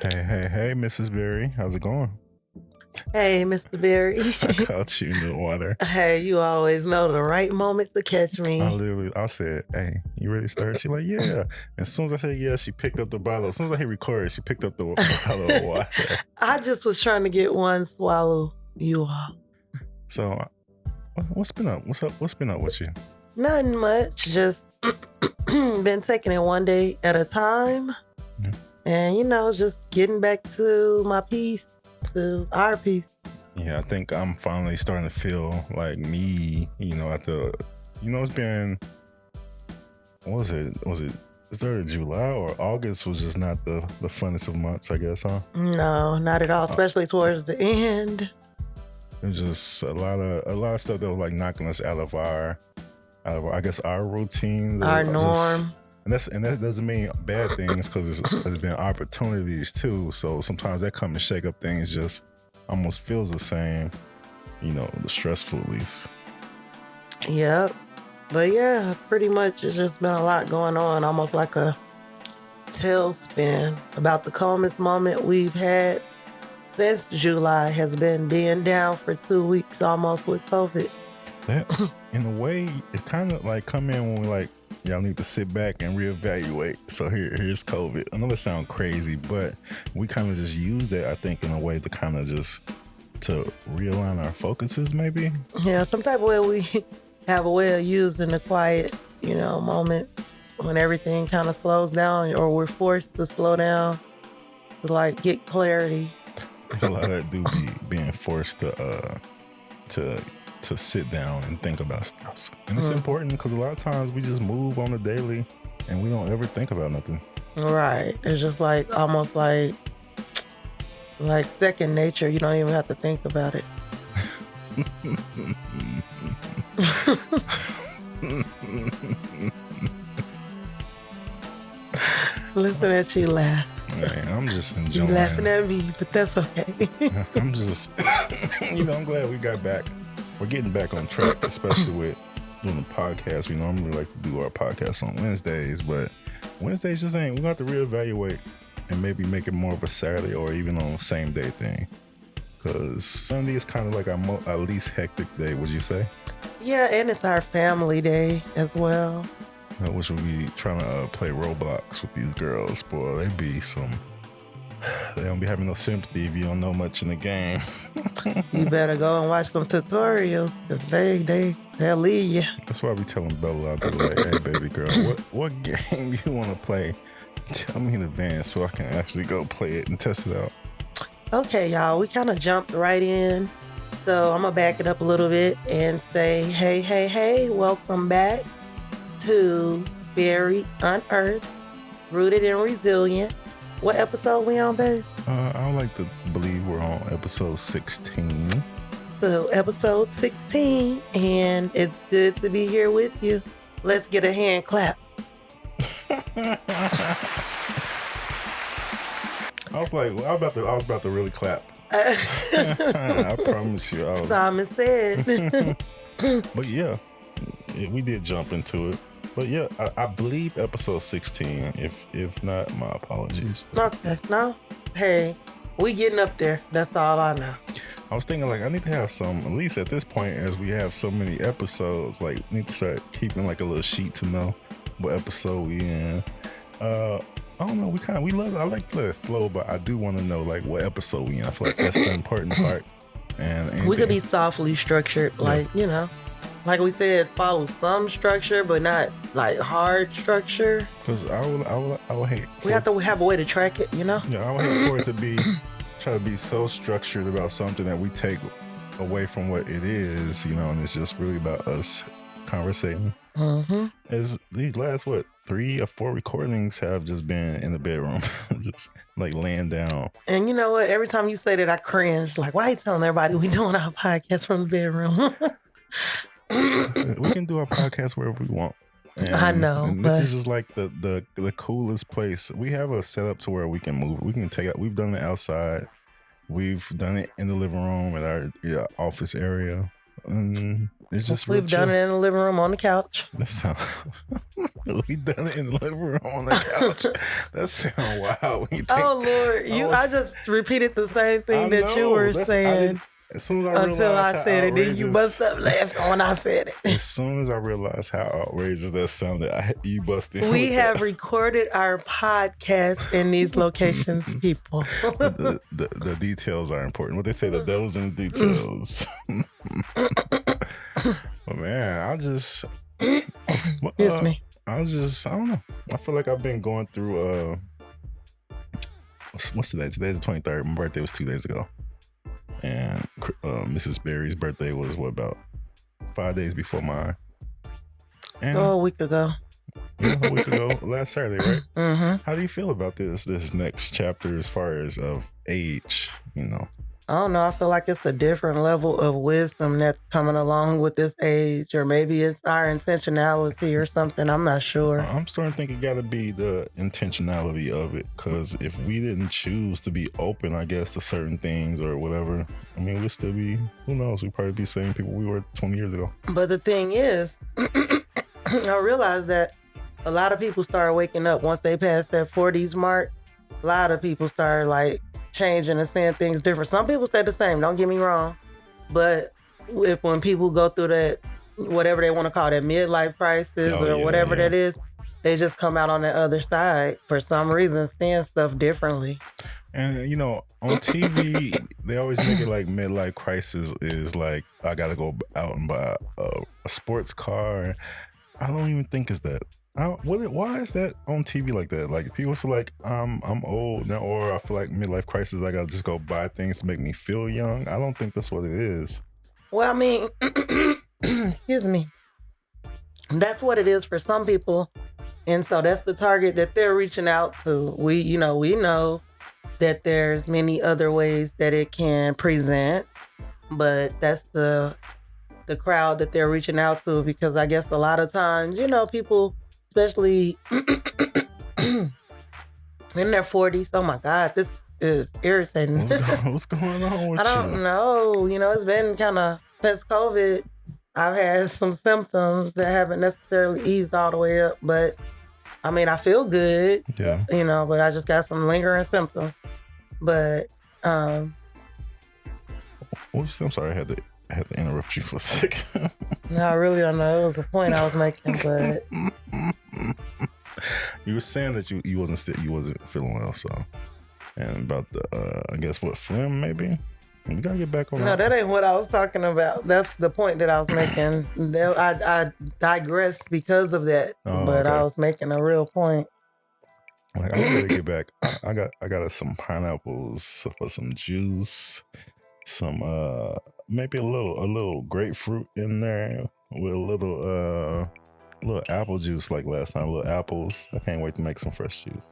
Hey, Mrs. Berry. How's it going? Hey, Mr. Berry. I caught you in the water. Hey, you always know the right moment to catch me. I said, hey, you ready to start? She like, yeah. As soon as I said, yeah, she picked up the bottle. As soon as I hit record, she picked up the bottle of water. I just was trying to get one swallow, you all. So, what's been up? What's been up with you? Nothing much. Just been taking it one day at a time. Yeah. And, just getting back to my piece, to our piece. Yeah, I think I'm finally starting to feel like me, after, it's been, what was it? It started July or August was just not the funnest of months, I guess, huh? No, not at all, especially towards the end. It was just a lot of stuff that was like knocking us out of our routine, our norm. And that doesn't mean bad things, because there's been opportunities too. So sometimes that come and shake up things just almost feels the same, the stressful at least. Yep. But yeah, pretty much it's just been a lot going on, almost like a tailspin. About the calmest moment we've had since July has been being down for 2 weeks almost with COVID. That, in a way, it kind of like come in when we like, y'all need to sit back and reevaluate. So here's COVID. I know that sounds crazy, but we kind of just use that, I think, in a way to kind of just to realign our focuses, maybe. Yeah, some type of way we have a way of using the quiet, moment when everything kind of slows down, or we're forced to slow down to like get clarity. A lot of that do be being forced to sit down and think about stuff. And it's important because a lot of times we just move on the daily and we don't ever think about nothing. Right. It's just like almost like second nature. You don't even have to think about it. Listen at you laugh. Man, I'm just enjoying. You laughing at me, but that's okay. I'm just, I'm glad we got back. We're getting back on track, especially with doing the podcast. We normally like to do our podcast on Wednesdays, but Wednesdays just ain't. We have to reevaluate and maybe make it more of a Saturday or even on the same day thing. Because Sunday is kind of like our least hectic day, would you say? Yeah, and it's our family day as well. Which will be trying to play Roblox with these girls. Boy, they don't be having no sympathy if you don't know much in the game. You better go and watch some tutorials, because they'll lead you. That's why I be telling Bella, I'll be like, hey, baby girl, what game you want to play? Tell me in advance so I can actually go play it and test it out. Okay, y'all, we kind of jumped right in. So I'm going to back it up a little bit and say, hey, welcome back to Berry Unearthed, Rooted and Resilient. What episode we on, babe? I would like to believe we're on episode 16. So episode 16, and it's good to be here with you. Let's get a hand clap. I was about to really clap. I promise you. Simon said. But yeah, we did jump into it. But yeah, I believe episode 16. If not, my apologies. Okay, no. Hey, we getting up there. That's all I know. I was thinking like I need to have some, at least at this point, as we have so many episodes, like need to start keeping like a little sheet to know what episode we in. I don't know. I like the flow, but I do want to know like what episode we in. I feel like that's the important part. And we could be softly structured, like like we said, follow some structure, but not like hard structure. Because I would hate. We have to have a way to track it, Yeah, I would hate for it to be try to be so structured about something that we take away from what it is, and it's just really about us conversating. Mm-hmm. As these last 3 or 4 recordings have just been in the bedroom, just like laying down. And you know what? Every time you say that, I cringe. Like, why are you telling everybody we doing our podcast from the bedroom? We can do our podcast wherever we want. I know. And this is just like the coolest place. We have a setup to where we can move. We can take out. We've done it outside. We've done it in the living room at our office area. And It's just We've done it in the living room on the couch. That sound. We done it in the living room on the couch. That sound wild. When you think, Oh Lord, I just repeated the same thing that you were saying. As soon as I until I said it, then you must have laughed when I said it. As soon as I realized how outrageous that sounded, you busted. We have recorded our podcast in these locations, people. The details are important. What they say, the devil's in the details. But man, excuse me. I don't know. I feel like I've been going through. What's today? Today's the 23rd. My birthday was 2 days ago. And Mrs. Berry's birthday was about 5 days before mine. And, a week ago. Yeah, a week ago, last Saturday, right? Mm-hmm. How do you feel about this next chapter as far as of age? I don't know. I feel like it's a different level of wisdom that's coming along with this age, or maybe it's our intentionality or something. I'm not sure. I'm starting to think it got to be the intentionality of it, because if we didn't choose to be open, I guess, to certain things or whatever, I mean, we'd still be, who knows, we'd probably be the same people we were 20 years ago. But the thing is, I realized that a lot of people started waking up once they passed that 40s mark. A lot of people started changing and saying things different. Some people say the same, don't get me wrong. But when people go through that, whatever they want to call that midlife crisis whatever that is, they just come out on the other side for some reason, seeing stuff differently. And on TV, they always make it like midlife crisis is like, I got to go out and buy a sports car. I don't even think it's that. Why is that on TV like that? Like, people feel like I'm old now, or I feel like midlife crisis, I gotta just go buy things to make me feel young. I don't think that's what it is. Well, I mean, excuse me. That's what it is for some people. And so that's the target that they're reaching out to. We know that there's many other ways that it can present, but that's the crowd that they're reaching out to, because I guess a lot of times, people, especially in their 40s. Oh my God, this is irritating. What's going on with you? I don't know. It's been kind of, since COVID, I've had some symptoms that haven't necessarily eased all the way up, but I mean, I feel good. Yeah. But I just got some lingering symptoms. But I'm sorry, I had to interrupt you for a second. No, I really don't know. It was the point I was making, but you were saying that you wasn't feeling well, so, and about the I guess what, phlegm maybe. You gotta get back on. No, that ain't what I was talking about. That's the point that I was making. I digressed because of that, but okay. I was making a real point. Like, I gotta get back. I got some pineapples for some juice, some maybe a little grapefruit in there with a little apple juice like last time. Little apples. I can't wait to make some fresh juice.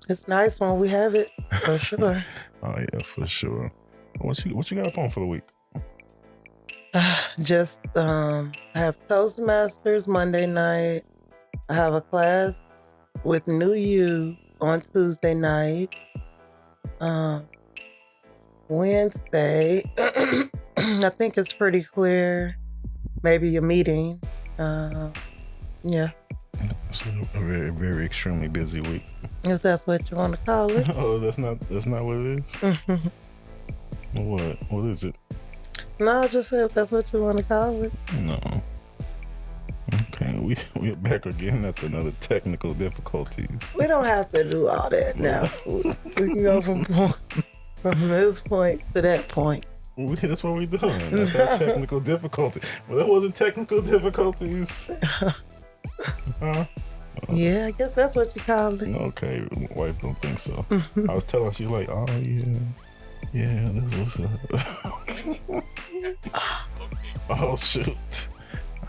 It's nice when we have it, for sure. Oh yeah, for sure. What you got up on for the week? Just I have Toastmasters Monday night. I have a class with New You on Tuesday night. Wednesday, I think it's pretty clear. Maybe a meeting. Yeah. It's a very, very extremely busy week. If that's what you want to call it. Oh, that's not what it is. What is it? No, just say if that's what you want to call it. No. Okay, we're back again after another technical difficulties. We don't have to do all that now. We can go from this point to that point. That's what we're doing. That's technical difficulty. Well, that wasn't technical difficulties. Huh? Yeah, I guess that's what you call it. Okay, my wife don't think so. I was telling her, she's like, oh yeah, that's what's up. Oh shoot.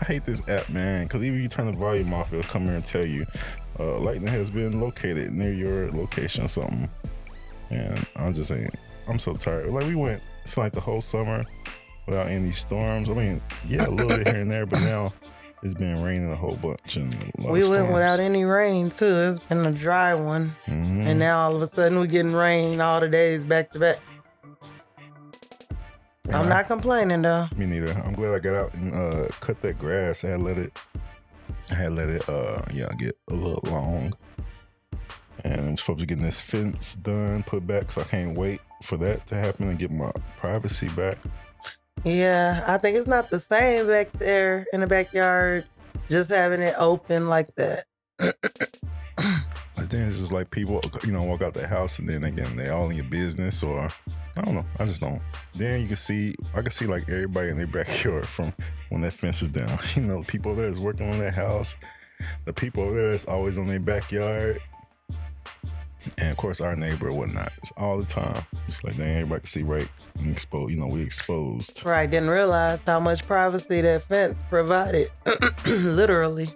I hate this app, man, because even if you turn the volume off, it'll come here and tell you lightning has been located near your location or something. And I'm just saying, I'm so tired. Like, we went, it's like the whole summer without any storms. I mean, yeah, a little bit here and there, but now it's been raining a whole bunch. And we went without any rain too. It's been a dry one. Mm-hmm. And now all of a sudden we're getting rain all the days back to back. I'm not complaining though. Me neither. I'm glad I got out and cut that grass. I had let it get a little long. And I'm supposed to get this fence done, put back, so I can't wait for that to happen and get my privacy back. Yeah, I think it's not the same back there in the backyard, just having it open like that. But then it's just like people, walk out the house and then again, they all in your business, or I don't know. I just don't. Then I can see like everybody in their backyard from when that fence is down. People over there is working on that house. The people over there is always on their backyard. And of course, our neighbor or whatnot. It's all the time. It's like, dang, everybody can see right and exposed. We exposed. Right. Didn't realize how much privacy that fence provided. Literally.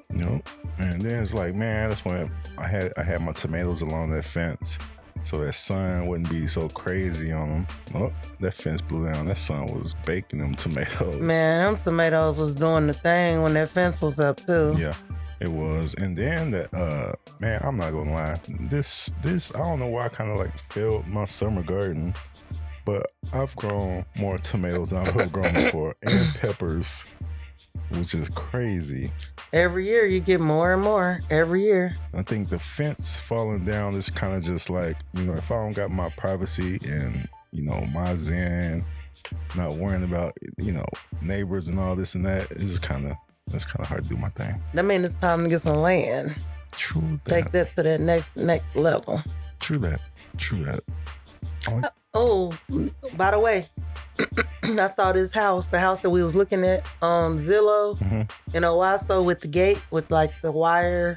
And then it's like, man, that's when I had my tomatoes along that fence, so that sun wouldn't be so crazy on them. Oh, that fence blew down. That sun was baking them tomatoes. Man, them tomatoes was doing the thing when that fence was up too. Yeah. It was. And then that man, I'm not gonna lie, this I don't know why I kind of like failed my summer garden, but I've grown more tomatoes than I've ever grown before, and peppers, which is crazy. Every year you get more and more every year. I think the fence falling down is kind of just like, if I don't got my privacy and my zen, not worrying about neighbors and all this and that, it's kind of hard to do my thing. That means it's time to get some land. True that. Take that to that next level. True that. By the way, I saw this house, the house that we was looking at on Zillow in Owasso with the gate, with like the wire,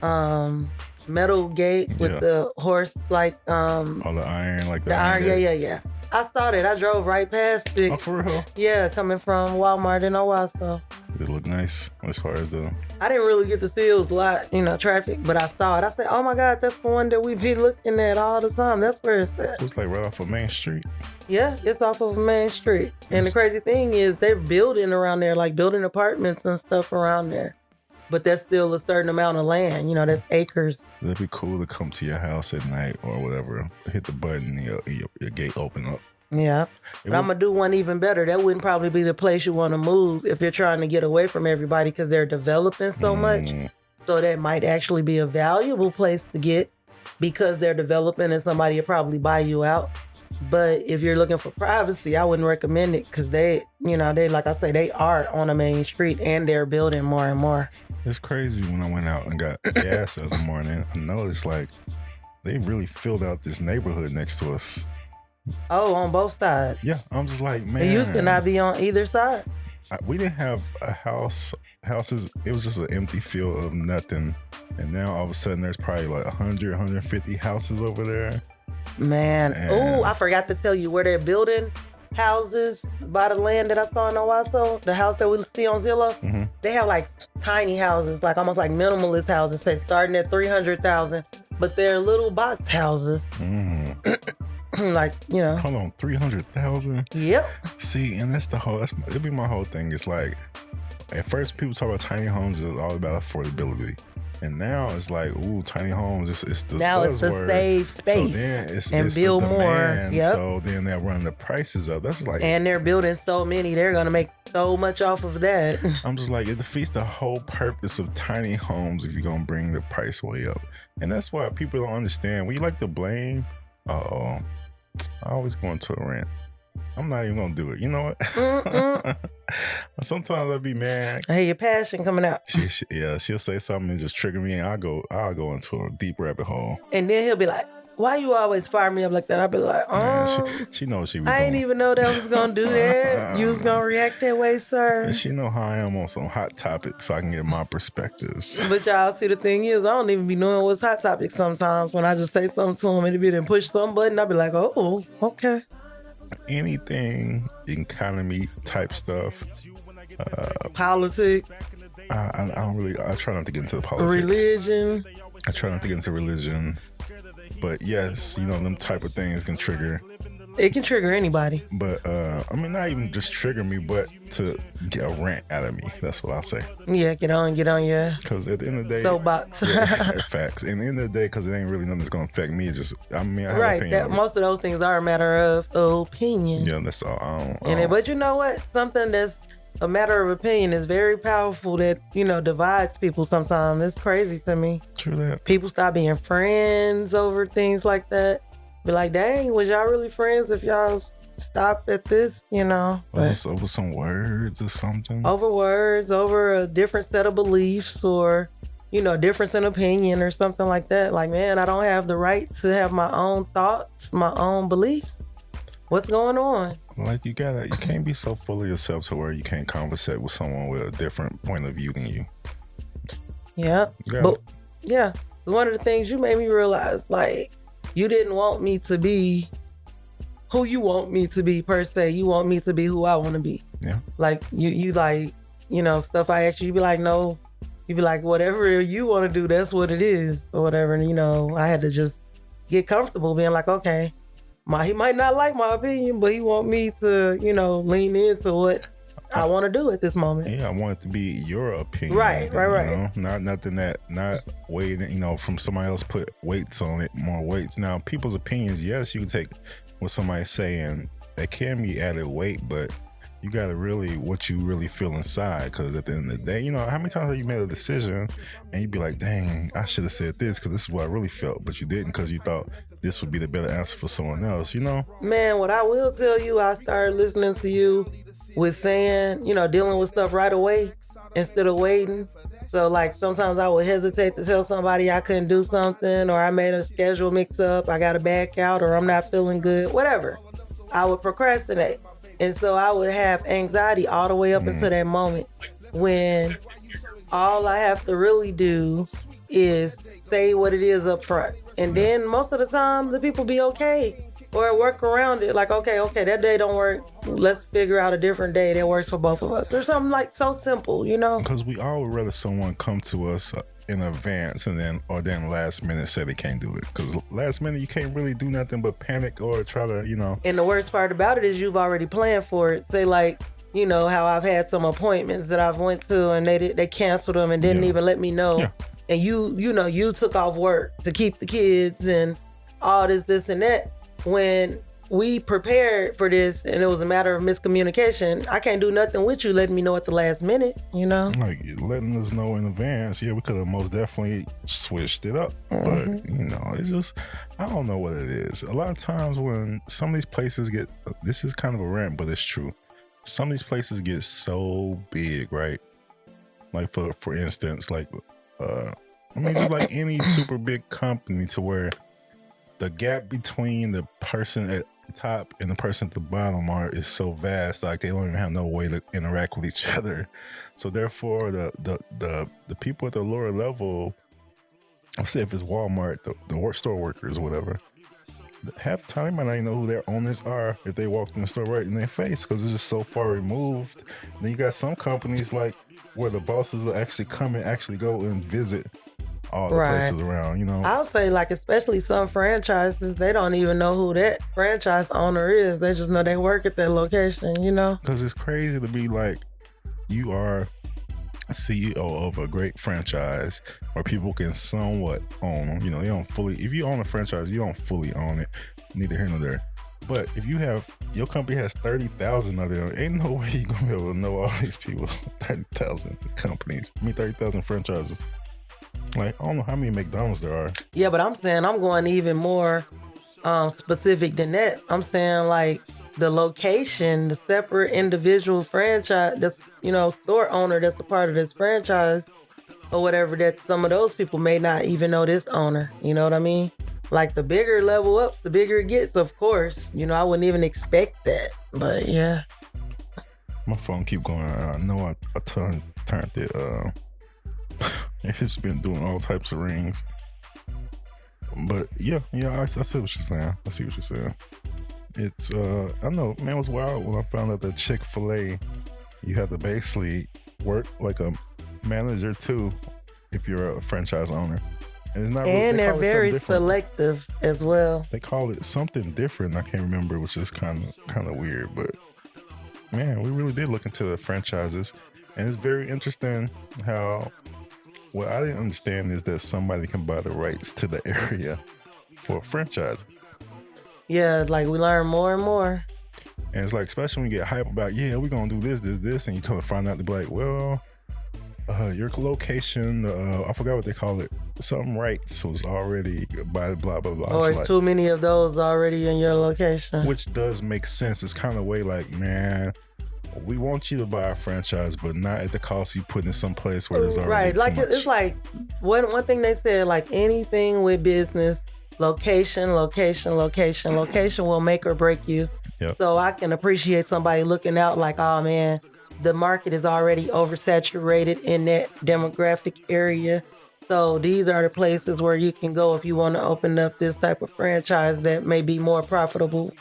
metal gate with the horse, like all the iron, like the iron. Yeah. I saw that. I drove right past it. Oh, for real? Yeah, coming from Walmart in Owasso. It looked nice as far as the... I didn't really get to see it was a lot, traffic, but I saw it. I said, oh my God, that's the one that we be looking at all the time. That's where it's at. It's like right off of Main Street. Yeah, it's off of Main Street. And the crazy thing is they're building around there, like building apartments and stuff around there. But that's still a certain amount of land, that's acres. It'd be cool to come to your house at night or whatever, hit the button, your gate open up. Yeah, but I'm going to do one even better. That wouldn't probably be the place you want to move if you're trying to get away from everybody because they're developing so much. So that might actually be a valuable place to get because they're developing and somebody will probably buy you out. But if you're looking for privacy, I wouldn't recommend it because they like I say, they are on a main street and they're building more and more. It's crazy when I went out and got gas the other morning. I noticed like they really filled out this neighborhood next to us. Oh, on both sides. Yeah, I'm just like, man. It used to not be on either side. We didn't have houses. It was just an empty field of nothing. And now all of a sudden there's probably like 100, 150 houses over there. Man. Oh, I forgot to tell you where they're building houses by the land that I saw in Owasso, the house that we see on Zillow. They have like tiny houses, like almost like minimalist houses, say starting at $300,000, but they're little box houses. Like, Hold on, 300,000? Yep. See, and it'd be my whole thing. It's like, at first people talk about tiny homes is all about affordability. And now it's like, ooh, tiny homes, it's the now it's buzzword. To save space so then it's build the more. Yep. So then they're running the prices up. That's like, and they're building so many, they're going to make so much off of that. I'm just like, it defeats the whole purpose of tiny homes if you're going to bring the price way up. And that's why people don't understand. We like to blame, I always go into a rant. I'm not even gonna do it. You know what? Sometimes I'll be mad. I hear your passion coming out. She'll say something and just trigger me, and I'll go into a deep rabbit hole. And then he'll be like, "Why you always fire me up like that?" I'll be like, she knows she was I didn't even know that was gonna do that. You was gonna react that way, sir. And she know how I am on some hot topics, so I can get my perspectives. But y'all see, the thing is, I don't even be knowing what's hot topics sometimes. When I just say something to him and he be then push some button, I'll be like, oh, okay. Anything economy type stuff. Politics. I don't really. I try not to get into the politics. Religion. I try not to get into religion. But yes, them type of things can trigger. It can trigger anybody. But I mean, not even just trigger me, but to get a rant out of me. That's what I'll say. Yeah, get on your Because at the end of the day, soapbox. Facts. And at the end of the day, because it ain't really nothing that's gonna affect me. It's just, I mean, I have right. an opinion. Most of those things are a matter of opinion. Yeah, that's all. But you know what? Something that's a matter of opinion is very powerful. That divides people. Sometimes it's crazy to me. True that. People stop being friends over things like that. Be like, dang, was y'all really friends if y'all stopped at this, Over some words or something. Over words, over a different set of beliefs or, difference in opinion or something like that. Like, man, I don't have the right to have my own thoughts, my own beliefs. What's going on? Like, you can't be so full of yourself to where you can't conversate with someone with a different point of view than you. Yeah. But, yeah, one of the things you made me realize, like, you didn't want me to be who you want me to be per se. You want me to be who I want to be. Yeah. Like you like, stuff I ask you, you be like, no. You be like, whatever you want to do, that's what it is or whatever. And, I had to just get comfortable being like, okay, he might not like my opinion, but he want me to, lean into what I want to do at this moment. Yeah, I want it to be your opinion. Right. Not nothing not waiting, from somebody else put weights on it, more weights. Now, people's opinions, yes, you can take what somebody's saying. It can be added weight, but you got to really, what you really feel inside. Because at the end of the day, how many times have you made a decision and you'd be like, dang, I should have said this because this is what I really felt. But you didn't because you thought this would be the better answer for someone else, Man, what I will tell you, I started listening to you with saying, dealing with stuff right away instead of waiting. So like sometimes I would hesitate to tell somebody I couldn't do something or I made a schedule mix up, I got to back out or I'm not feeling good, whatever. I would procrastinate. And so I would have anxiety all the way up until that moment when all I have to really do is say what it is up front. And then most of the time the people be okay. Or work around it, like, okay, that day don't work. Let's figure out a different day that works for both of us. Or something like so simple, Because we all would rather someone come to us in advance and then last minute say they can't do it. Because last minute you can't really do nothing but panic or try to, And the worst part about it is you've already planned for it. Say like, how I've had some appointments that I've went to and they canceled them and didn't even let me know. Yeah. And you took off work to keep the kids and all this and that. When we prepared for this and it was a matter of miscommunication, I can't do nothing with you letting me know at the last minute, Like letting us know in advance. Yeah, we could have most definitely switched it up. But, it's just, I don't know what it is. A lot of times when some of these places this is kind of a rant, but it's true. Some of these places get so big, right? Like for instance, like, just like any super big company to where the gap between the person at the top and the person at the bottom is so vast, like they don't even have no way to interact with each other. So therefore, the people at the lower level, let's say if it's Walmart, the store workers or whatever, half the time they might not even know who their owners are if they walk in the store right in their face because it's just so far removed. Then you got some companies like where the bosses will actually come and actually go and visit all the places around, I'll say like especially some franchises, they don't even know who that franchise owner is. They just know they work at that location, Because it's crazy to be like, you are CEO of a great franchise where people can somewhat own them. They don't fully, if you own a franchise, you don't fully own it. Neither here nor there. But if your company has 30,000 of them, ain't no way you're going to be able to know all these people. 30,000 companies. 30,000 franchises. Like, I don't know how many McDonald's there are. Yeah, but I'm saying I'm going even more specific than that. I'm saying like the location, the separate individual franchise, that's, store owner that's a part of this franchise or whatever, that some of those people may not even know this owner. You know what I mean? Like the bigger level ups, the bigger it gets, of course. I wouldn't even expect that. But yeah. My phone keep going. I know I turned it. It's been doing all types of rings. But yeah, I see what you're saying. It's, I know, man, it was wild when I found out that Chick-fil-A, you have to basically work like a manager too if you're a franchise owner. And it's not and they they're call it something very different. selective as well. They call it something different. I can't remember, which is kind of weird. But man, we really did look into the franchises, and it's very interesting how. What I didn't understand is that somebody can buy the rights to the area for a franchise. Yeah, like we learn more and more. And it's like, especially when you get hype about, yeah, we're going to do this, and you come to find out to be like, well, your location, I forgot what they call it, something rights was already by blah, blah, blah. Or it's like, too many of those already in your location. which does make sense. It's kind of way like, man, we want you to buy a franchise, but not at the cost you put in some place where there's already right. too Like much. it's like one thing they said, like anything with business, location will make or break you. Yep. So I can appreciate somebody looking out like, oh man, the market is already oversaturated in that demographic area. So these are the places where you can go if you want to open up this type of franchise that may be more profitable.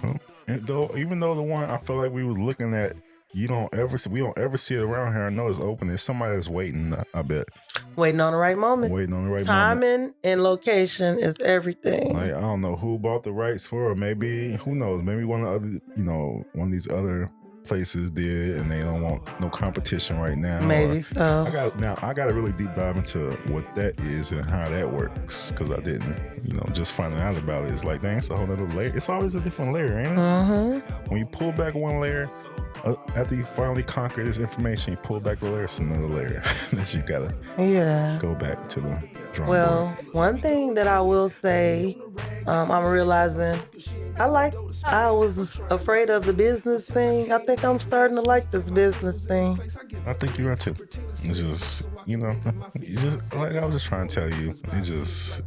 No. And even though the one I feel like we was looking at, we don't ever see it around here. I know it's open. There's somebody that's waiting. I bet Waiting on the right moment. waiting on the right moment. Timing and location is everything. Like, I don't know who bought the rights for it. Maybe, who knows? Maybe one of the other, one of these other places did, and they don't want no competition right now. Maybe so. I got to really deep dive into what that is and how that works, because I didn't, just finding out about it. It's like, dang, it's a whole other layer. It's always a different layer, ain't it? Mm-hmm. When you pull back one layer, after you finally conquer this information, you pull back the layer, it's another layer that you gotta go back to the drawing board. One thing that I will say, I'm realizing I was afraid of the business thing. I think I'm starting to like this business thing. I think you are too. It's just, it's just like I was just trying to tell you, it's just,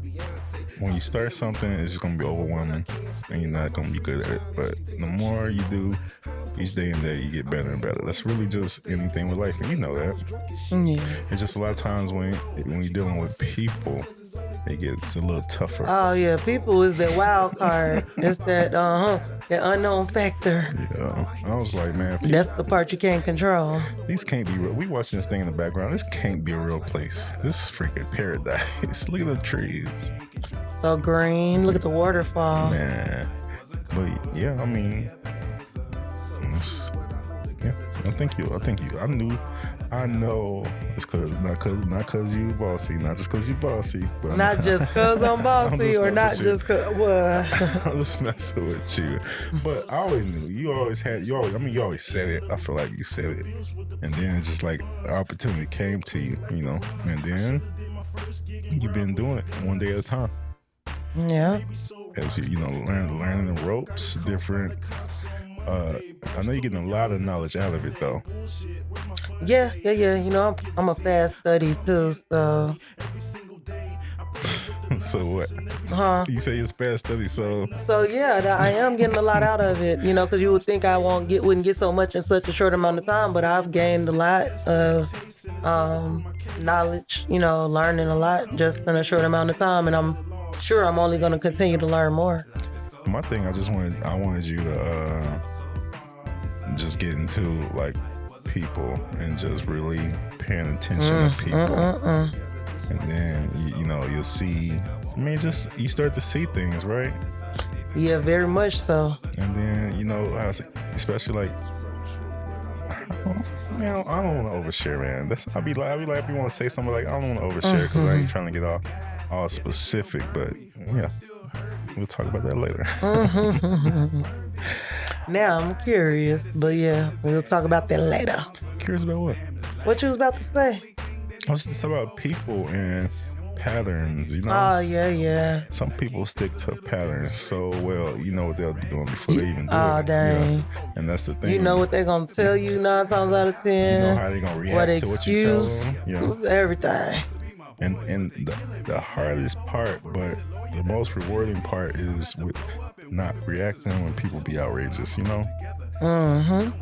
when you start something, it's just going to be overwhelming and you're not going to be good at it. But the more you do, each day and day, you get better and better. That's really just anything with life, and you know that. Yeah. It's just a lot of times when you're dealing with people, it gets a little tougher. Oh yeah, people is that wild card. It's that that unknown factor. Yeah, I was like, man, that's the part you can't control. These can't be real. We watching this thing in the background. This can't be a real place. This is freaking paradise. Look at the trees. So green. Look at the waterfall. Man, but yeah, I mean, yeah, I think you. I know it's not cause you bossy, not just cause you bossy, but not just cause I'm bossy, or not just cause what. I'm just messing with you. But I always knew you always said it. I feel like you said it, and then it's just like the opportunity came to you, and then you've been doing it one day at a time. Yeah. As you learning the ropes, different. I know you're getting a lot of knowledge out of it, though. Yeah. I'm a fast study too, so. So what? You say it's fast study, so. So yeah, I am getting a lot out of it, because you would think I wouldn't get so much in such a short amount of time, but I've gained a lot of knowledge, learning a lot just in a short amount of time, and I'm sure I'm only going to continue to learn more. My thing, I wanted you to just get into like people and just really paying attention to people, and then you'll see. I mean, just you start to see things, right? Yeah, very much so. And then especially like, man, I don't want to overshare, man. I'll be like, if you want to say something, like, I don't want to overshare because I ain't trying to get all specific, but yeah. We'll talk about that later. Now I'm curious, but yeah, we'll talk about that later. Curious about what? What you was about to say? I was just talking about people and patterns, Oh, yeah. Some people stick to patterns so well, you know what they'll be doing before they even do it. Oh, dang. Yeah. And that's the thing. You know what they're going to tell you 9 times out of 10. You know how they're going to react to what you tell them. Everything. And the hardest part, but the most rewarding part is with not reacting when people be outrageous,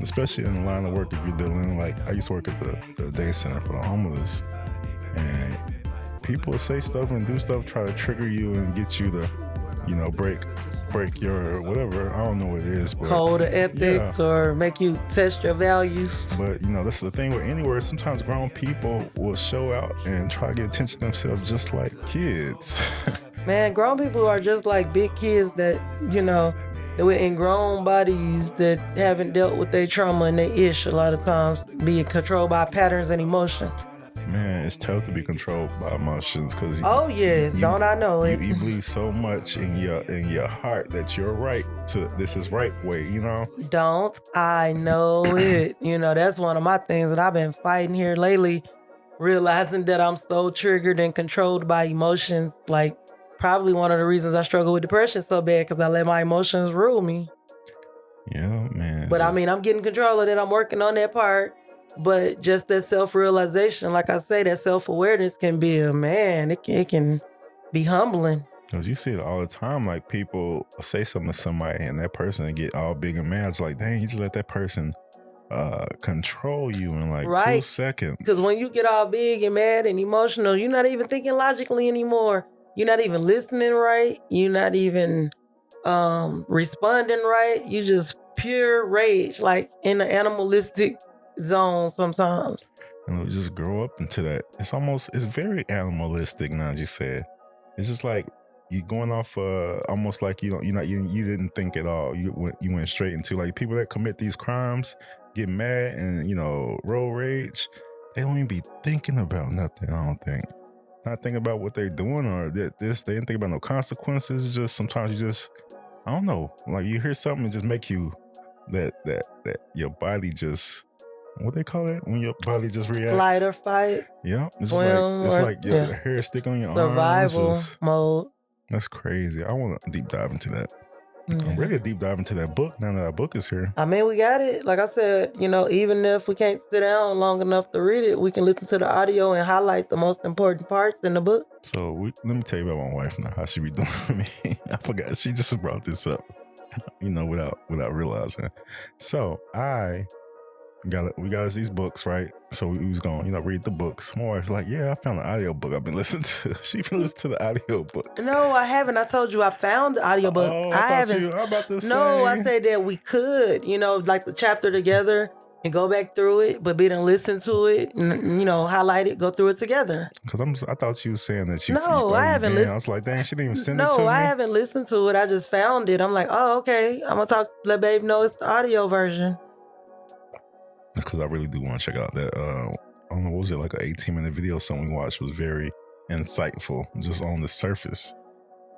Especially in the line of work, if you're dealing, like, I used to work at the day center for the homeless, and people say stuff and do stuff, try to trigger you and get you to, break. break your whatever. I don't know what it is, but code of ethics or make you test your values. But that's the thing with anywhere. Sometimes grown people will show out and try to get attention to themselves just like kids. Man, grown people are just like big kids that, they're in grown bodies that haven't dealt with their trauma and their ish a lot of times, being controlled by patterns and emotion. Man, it's tough to be controlled by emotions because don't I know it? You believe so much in your heart that you're right to this is right way, Don't I know it? That's one of my things that I've been fighting here lately, realizing that I'm so triggered and controlled by emotions. Like probably one of the reasons I struggle with depression so bad because I let my emotions rule me. Yeah, man. But I'm getting control of it. I'm working on that part. But just that self-realization, like I say, that self-awareness can be it can be humbling. Because you see it all the time, like people say something to somebody and that person get all big and mad. It's like, dang, you just let that person control you in like 2 seconds. Because when you get all big and mad and emotional, you're not even thinking logically anymore. You're not even listening right. You're not even responding right. You just pure rage, like in the animalistic zone sometimes. And we just grow up into that. It's very animalistic now, as you said. It's just like you going off almost like you didn't think at all. You went straight into like people that commit these crimes, get mad and road rage. They don't even be thinking about nothing, I don't think. Not thinking about what they're doing or they didn't think about no consequences. It's just sometimes you just, I don't know, like you hear something and just make you that your body just, what they call it when your body just reacts? Flight or fight. Yeah, it's like your hair stick on your survival arms. Survival mode. That's crazy. I want to deep dive into that. Yeah. I'm ready to deep dive into that book now that our book is here. I mean, we got it. Like I said, even if we can't sit down long enough to read it, we can listen to the audio and highlight the most important parts in the book. So let me tell you about my wife now, how she be doing for me. I forgot. She just brought this up, without realizing. So we got us these books, right? So we was going, read the books. My wife's like, yeah, I found an audio book I've been listening to. She been listening to the audio book. No, I haven't. I told you I found the audio book. Oh, I haven't. I'm about to say. No, I said that we could, like the chapter together and go back through it, but we didn't listen to it and, highlight it, go through it together. Because I thought you were saying that you. No, I haven't listened. I was like, dang, she didn't even send it to me. No, I haven't listened to it. I just found it. I'm like, oh, okay. I'm going to let babe know it's the audio version. That's because I really do want to check out that, I don't know, what was it, like an 18-minute video something we watched was very insightful, just on the surface.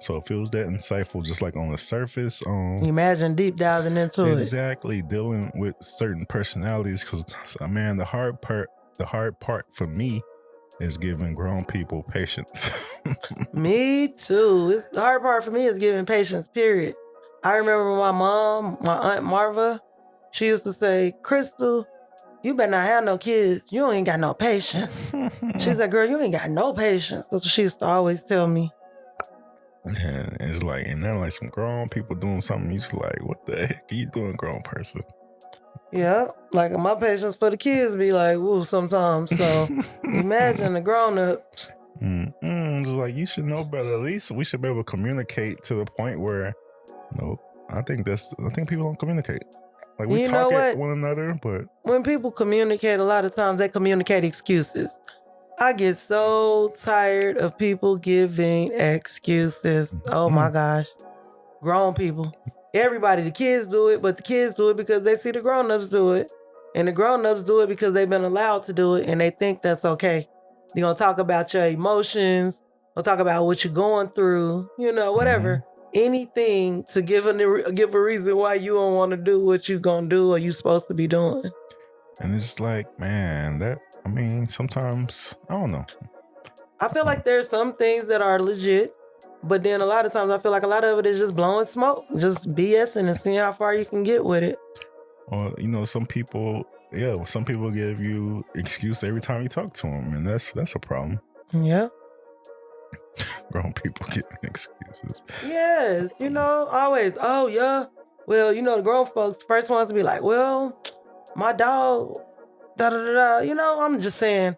So if it was that insightful, just like on the surface, imagine deep diving into it. Exactly, dealing with certain personalities. Because man, the hard part for me is giving grown people patience. Me too. The hard part for me is giving patience. Period. I remember my Aunt Marva, she used to say, "Crystal, you better not have no kids. You ain't got no patience." She's like, "Girl, you ain't got no patience." That's what she used to always tell me. And it's like, and then like some grown people doing something, you just like, what the heck are you doing, grown person? Yeah, like my patience for the kids be like, woo, sometimes. So imagine the grown-ups. Just like, you should know better. At least we should be able to communicate to the point where, I think people don't communicate. Like we talk at one another, but when people communicate, a lot of times they communicate excuses. I get so tired of people giving excuses. Oh my gosh. Grown people. Everybody, the kids do it, but the kids do it because they see the grown-ups do it. And the grown-ups do it because they've been allowed to do it and they think that's okay. You're going to talk about your emotions, or talk about what you're going through, whatever. Anything to give a reason why you don't want to do what you're going to do or you're supposed to be doing. And it's like, man, sometimes, I don't know. I feel like there's some things that are legit, but then a lot of times I feel like a lot of it is just blowing smoke, just BSing and seeing how far you can get with it. Or, some people give you excuse every time you talk to them, and that's a problem. Yeah. Grown people giving excuses. Yes, always. Oh, yeah. Well, the grown folks, first ones to be like, well, my dog, da-da-da-da. I'm just saying,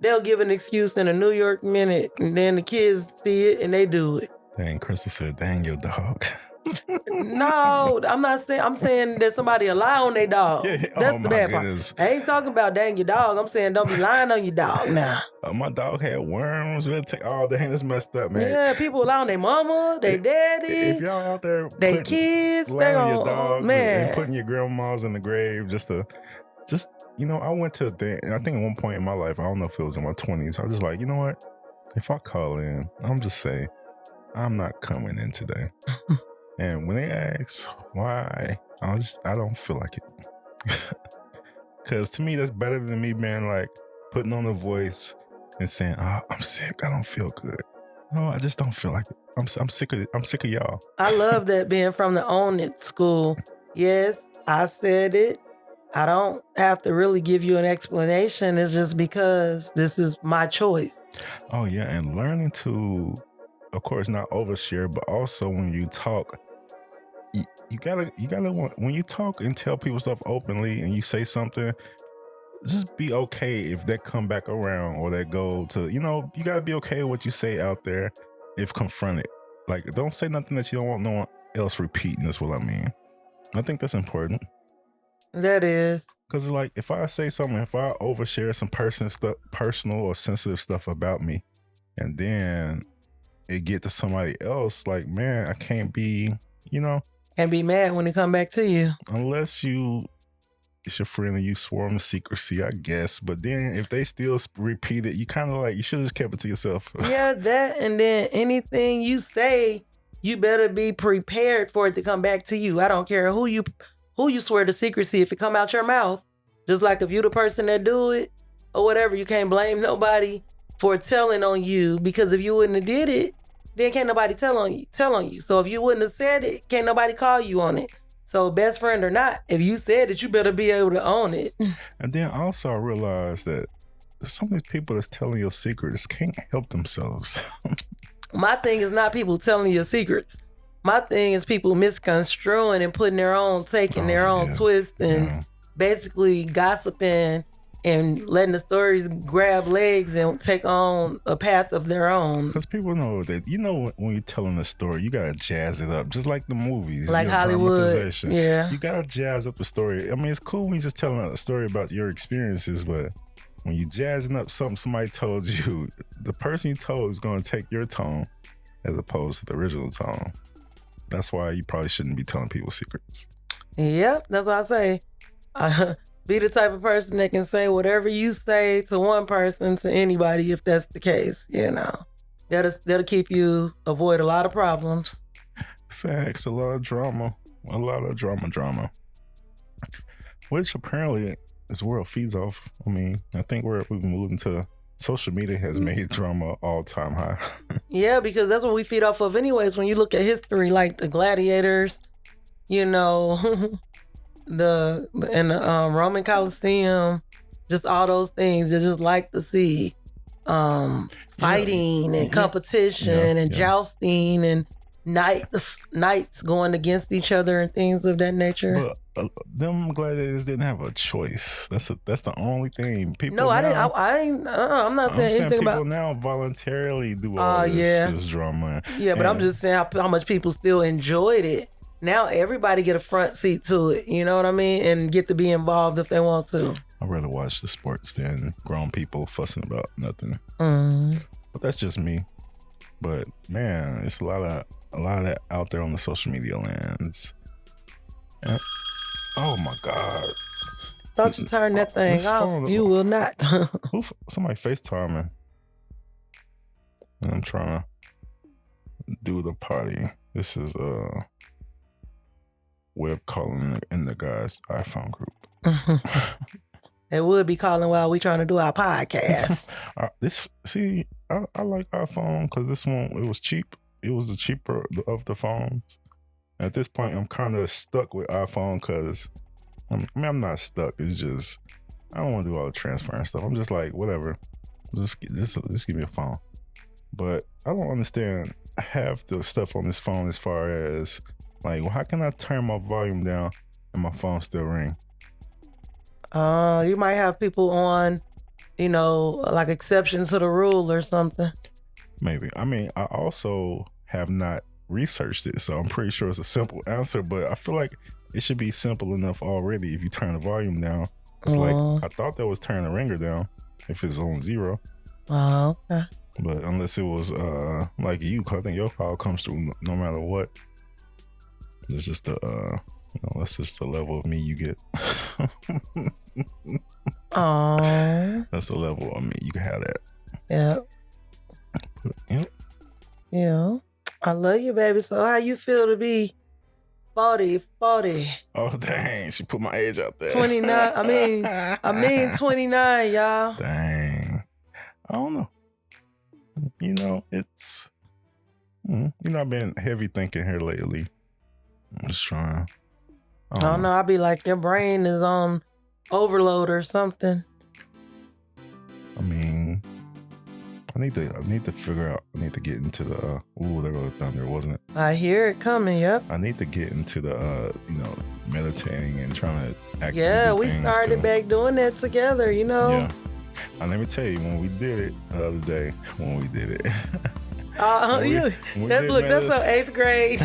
they'll give an excuse in a New York minute, and then the kids see it, and they do it. Dang, Crystal said, dang your dog. No, I'm not saying. I'm saying that somebody lie on their dog. Yeah, That's oh the my bad goodness. part. I ain't talking about dang your dog. I'm saying don't be lying on your dog now. My dog had worms. We'll take all the that's messed up, man. Yeah, people lie on their mama, their daddy. If y'all out there they kids, lying they on your on dogs man. and putting your grandmas in the grave just I went to a thing. I think at one point in my life, I don't know if it was in my 20s, I was just like, you know what? If I call in, I'm just saying, I'm not coming in today. And when they ask why, I don't feel like it. Because to me, that's better than me being like putting on a voice and saying, oh, I'm sick. I don't feel good. No, I just don't feel like it. I'm sick of y'all. I love that being from the Own It school. Yes, I said it. I don't have to really give you an explanation. It's just because this is my choice. Oh, yeah. And learning to, of course, not overshare, but also when you talk, you gotta when you talk and tell people stuff openly and you say something, just be okay if that come back around or that go to, you gotta be okay with what you say out there if confronted. Like, don't say nothing that you don't want no one else repeating. That's what I mean. I think that's important. That is. Because like, if I say something, if I overshare some personal or sensitive stuff about me, and then it get to somebody else, like, man, I can't be, and be mad when it come back to you. Unless it's your friend and you swore on the secrecy, I guess. But then if they still repeat it, you kind of like, you should have just kept it to yourself. Yeah, that, and then anything you say, you better be prepared for it to come back to you. I don't care who you swear to secrecy. If it come out your mouth, just like if you the person that do it or whatever, you can't blame nobody for telling on you, because if you wouldn't have did it, then can't nobody tell on you. So if you wouldn't have said it, can't nobody call you on it. So best friend or not, if you said it, you better be able to own it. And then also I realized that some of these people that's telling your secrets can't help themselves. My thing is not people telling your secrets. My thing is people misconstruing and putting their own their own twist and basically gossiping and letting the stories grab legs and take on a path of their own. Because people know that, when you're telling a story, you got to jazz it up, just like the movies. Like Hollywood. Yeah. You got to jazz up the story. I mean, it's cool when you're just telling a story about your experiences, but when you jazzing up something somebody told you, the person you told is going to take your tone as opposed to the original tone. That's why you probably shouldn't be telling people secrets. Yep, that's what I say. Be the type of person that can say whatever you say to one person to anybody if that's the case, That'll keep you avoid a lot of problems. Facts, a lot of drama. Which apparently this world feeds off. I mean, I think we've moved into social media has made drama all-time high. Yeah, because that's what we feed off of anyways. When you look at history, like the gladiators, the Roman Coliseum, just all those things. You just like to see fighting and competition and jousting and knights going against each other and things of that nature. But them gladiators didn't have a choice. That's the only thing. People. No, I'm not saying anything people about. People now voluntarily do all this drama. Yeah, but I'm just saying how much people still enjoyed it. Now everybody get a front seat to it, you know what I mean? And get to be involved if they want to. I'd rather watch the sports than grown people fussing about nothing. Mm. But that's just me. But man, it's a lot of that out there on the social media lands. And, oh my God. Thought you turned that thing off. You will not. Somebody FaceTiming. And I'm trying to do the party. This is web calling in the guys' iPhone group. They would be calling while we trying to do our podcast. I like iPhone because this one, it was cheap. It was the cheaper of the phones. At this point, I'm kind of stuck with iPhone because I'm not stuck. It's just I don't want to do all the transfer and stuff. I'm just like, whatever. Just give me a phone. But I don't understand half the stuff on this phone as far as like, well, how can I turn my volume down and my phone still ring? You might have people on, like exceptions to the rule or something. Maybe. I mean, I also have not researched it, so I'm pretty sure it's a simple answer. But I feel like it should be simple enough already if you turn the volume down. It's like I thought that was turn the ringer down if it's on 0. Oh, okay. But unless it was like you, 'cause I think your call comes through no matter what. It's just that's just the level of me you get. Oh, that's the level of me. You can have that. Yep. Yep. Yeah. I love you, baby. So how you feel to be 40? Oh, dang. She put my age out there. 29. I mean 29, y'all. Dang. I don't know. It's... I've been heavy thinking here lately. I'm just trying. I don't know. I'll be like, your brain is on overload or something. I mean, I need to figure out. I need to get into the. There goes the thunder, wasn't it? I hear it coming. Yep. I need to get into the. Meditating and trying to actually. Yeah, we started back doing that together. Yeah. And let me tell you, when we did it the other day, that's so 8th grade.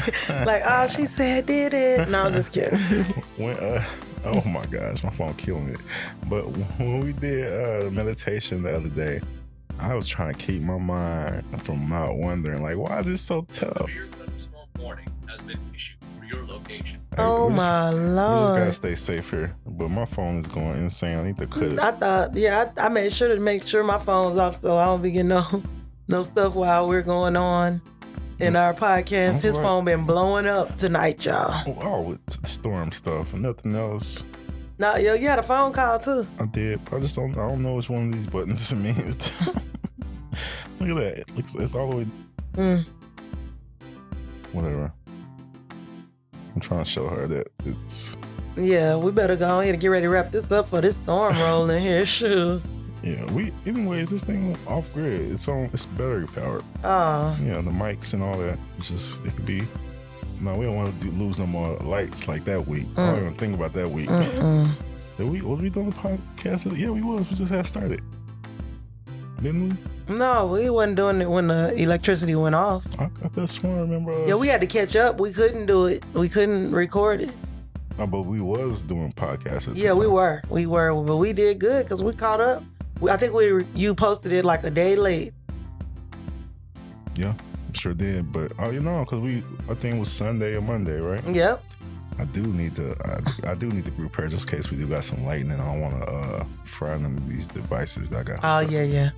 Like, she said did it. No, I'm just kidding. Oh my gosh, my phone killing it. But when we did meditation the other day, I was trying to keep my mind from not wondering, like, why is this so tough? Severe thunderstorm warning has been issued for your location. Oh my Lord. We just gotta stay safe here. But my phone is going insane. I need to cut it. I thought, I made sure to make sure my phone's off so I don't be getting no stuff while we're going on in our podcast. His phone been blowing up tonight, y'all. Oh, with storm stuff and nothing else. No, you had a phone call too. I did. I don't know which one of these buttons it means. Look at that. It's all the way. Whatever. I'm trying to show her that it's. Yeah, we better go ahead and get ready to wrap this up for this storm rolling here. Shoot. Yeah, anyways, this thing off grid. It's battery powered. Oh. Yeah, the mics and all that. It could be. No, we don't want to lose no more lights like that week. I don't even think about that week. Was we doing the podcast? Yeah, we was. We just had started. Didn't we? No, we wasn't doing it when the electricity went off. I could have sworn, remember us. Yeah, we had to catch up. We couldn't do it. We couldn't record it. No, but we was doing podcasts. Yeah, we were. But we did good because we caught up. I think you posted it like a day late. Yeah, sure did. But because I think it was Sunday or Monday, right? Yep. I do need to prepare just in case we do got some lightning. I don't want to fry them these devices that I got. Oh yeah.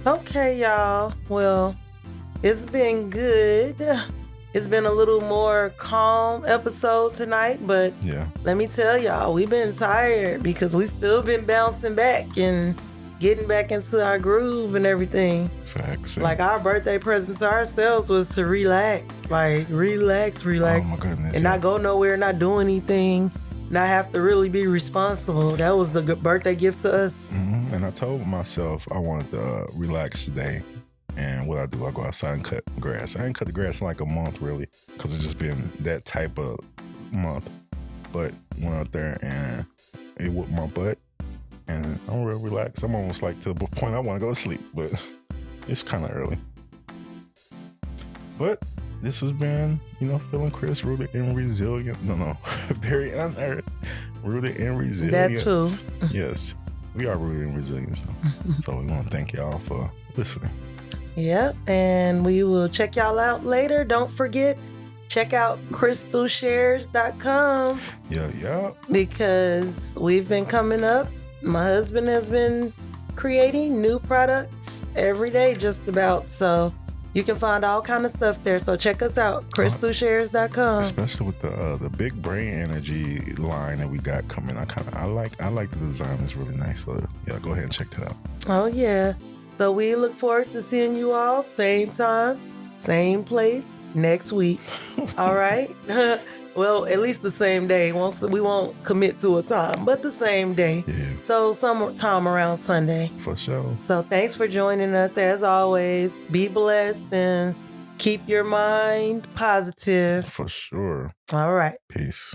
Okay, y'all. Well, it's been good. It's been a little more calm episode tonight, but yeah, let me tell y'all, we've been tired because we still been bouncing back and getting back into our groove and everything. Facts. Like our birthday present to ourselves was to relax. Like relax. Oh my goodness. And not go nowhere, not do anything, not have to really be responsible. That was a good birthday gift to us. Mm-hmm. And I told myself I wanted to relax today. And what I do, I go outside and cut grass. I didn't cut the grass in like a month, really, because it's just been that type of month. But went out there and it whooped my butt. And I'm real relaxed. I'm almost like to the point I want to go to sleep, but it's kind of early. But this has been, feeling Chris, rooted and resilient. No, Berry Unearthed, rooted and resilient. That too. Yes, we are rooted and resilient. So we want to thank y'all for listening. Yep, and we will check y'all out later. Don't forget, check out crystalshares.com. Yeah. Because we've been coming up. My husband has been creating new products every day, just about. So you can find all kind of stuff there. So check us out, crystalshares.com. Especially with the big brain energy line that we got coming. I like the design. It's really nice. So yeah, go ahead and check that out. Oh yeah. So we look forward to seeing you all same time, same place next week. All right. Well, at least the same day. We won't commit to a time, but the same day. Yeah. So sometime around Sunday. For sure. So thanks for joining us as always. Be blessed and keep your mind positive. For sure. All right. Peace.